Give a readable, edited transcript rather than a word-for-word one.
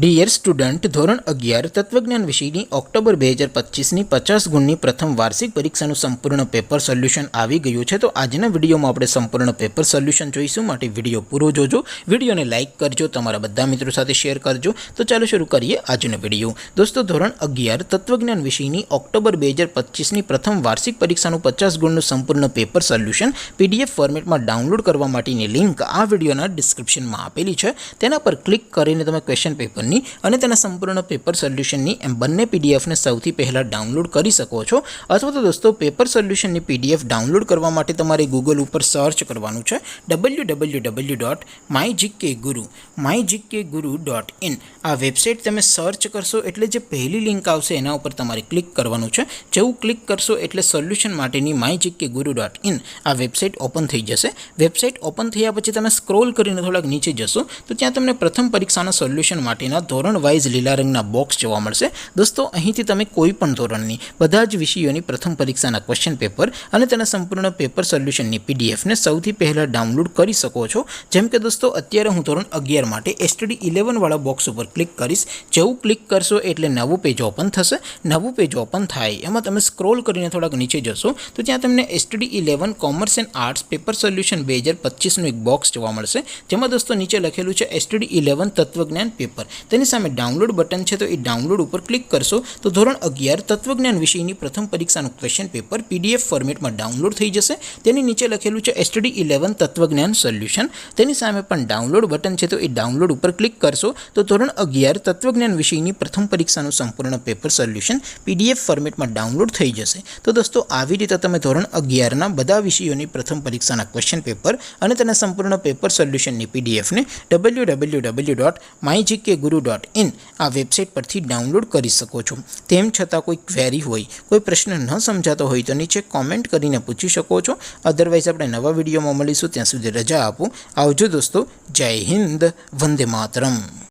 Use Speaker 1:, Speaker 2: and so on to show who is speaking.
Speaker 1: Dear student, ધોરણ 11 તત્વજ્ઞાન વિષયની ઓક્ટોબર 2025ની 50 ગુણની પ્રથમ વાર્ષિક પરીક્ષાનું સંપૂર્ણ પેપર સોલ્યુશન આવી ગયું છે। તો આજના વિડીયોમાં આપણે સંપૂર્ણ પેપર સોલ્યુશન જોઈશું, માટે વિડીયો પૂરો જોજો, વિડીયોને લાઇક કરજો, તમારા બધા મિત્રો સાથે શેર કરજો। તો ચાલો શરૂ કરીએ આજનો વિડીયો। દોસ્તો, ધોરણ 11 તત્વજ્ઞાન વિષયની ઓક્ટોબર 2025ની પ્રથમ વાર્ષિક પરીક્ષાનું 50 ગુણનું સંપૂર્ણ પેપર સોલ્યુશન પીડીએફ ફોર્મેટમાં ડાઉનલોડ કરવા માટેની લિંક આ વિડીયોના ડિસ્ક્રિપ્શનમાં આપેલી છે। તેના પર ક્લિક કરીને તમે ક્વેશ્ચન પેપર અને તેના સંપૂર્ણ પેપર સોલ્યુશનની એમ બંને પીડીએફને સૌથી પહેલાં ડાઉનલોડ કરી શકો છો। અથવા તો દોસ્તો, પેપર સોલ્યુશનની પીડીએફ ડાઉનલોડ કરવા માટે તમારે ગૂગલ ઉપર સર્ચ કરવાનું છે www.mygkguru.in। આ વેબસાઇટ તમે સર્ચ કરશો એટલે જે પહેલી લિંક આવશે એના ઉપર તમારે ક્લિક કરવાનું છે। જેવું ક્લિક કરશો એટલે સોલ્યુશન માટેની mygkguru.in આ વેબસાઇટ ઓપન થઈ જશે। વેબસાઇટ ઓપન થયા પછી તમે સ્ક્રોલ કરીને થોડાક નીચે જશો તો ત્યાં તમને પ્રથમ પરીક્ષાના સોલ્યુશન માટેના ધોરણ વાઇઝ લીલા રંગના બોક્સ જોવા મળશે। દોસ્તો, અહીંથી તમે કોઈ પણ ધોરણની બધા જ વિષયોની પ્રથમ પરીક્ષાના ક્વેશ્ચન પેપર અને તેના સંપૂર્ણ પેપર સોલ્યુશનની પીડીએફને સૌથી પહેલાં ડાઉનલોડ કરી શકો છો। જેમ કે દોસ્તો, અત્યારે હું ધોરણ 11 માટે STD 11 વાળા બોક્સ ઉપર ક્લિક કરીશ। જેવું ક્લિક કરશો એટલે નવું પેજ ઓપન થશે। નવું પેજ ઓપન થાય એમાં તમે સ્ક્રોલ કરીને થોડાક નીચે જશો તો ત્યાં તમને STD 11 commerce and arts paper solution 2025નું એક બોક્સ જોવા મળશે, જેમાં દોસ્તો નીચે લખેલું છે STD 11 તત્વજ્ઞાન પેપર। તેની સામે ડાઉનલોડ બટન છે, તો એ ડાઉનલોડ ઉપર ક્લિક કરશો તો ધોરણ 11 તત્વજ્ઞાન વિષયની પ્રથમ પરીક્ષાનું ક્વેશ્ચન પેપર પીડીએફ ફોર્મેટમાં ડાઉનલોડ થઈ જશે। તેની નીચે લખેલું છે STD 11 તત્વજ્ઞાન સોલ્યુશન। તેની સામે પણ ડાઉનલોડ બટન છે, તો એ ડાઉનલોડ ઉપર ક્લિક કરશો તો ધોરણ 11 તત્વજ્ઞાન વિષયની પ્રથમ પરીક્ષાનું સંપૂર્ણ પેપર સોલ્યુશન પીડીએફ ફોર્મેટમાં ડાઉનલોડ થઈ જશે। તો દોસ્તો, આવી રીતે તમે ધોરણ 11ના બધા વિષયોની પ્રથમ પરીક્ષાના ક્વેશ્ચન પેપર અને તેના સંપૂર્ણ પેપર સોલ્યુશનની પીડીએફને www.mygkguru.in આ વેબસાઇટ પરથી ડાઉનલોડ કરી શકો છો। તેમ છતાં કોઈ ક્વેરી હોય, કોઈ પ્રશ્ન ન સમજાતો હોય તો નીચે કોમેન્ટ કરીને પૂછી શકો છો। અધરવાઇઝ આપણે નવા વિડીયોમાં મળીશું, ત્યાં સુધી રજા આપો। આવજો દોસ્તો, જય હિન્દ, વંદે માતરમ।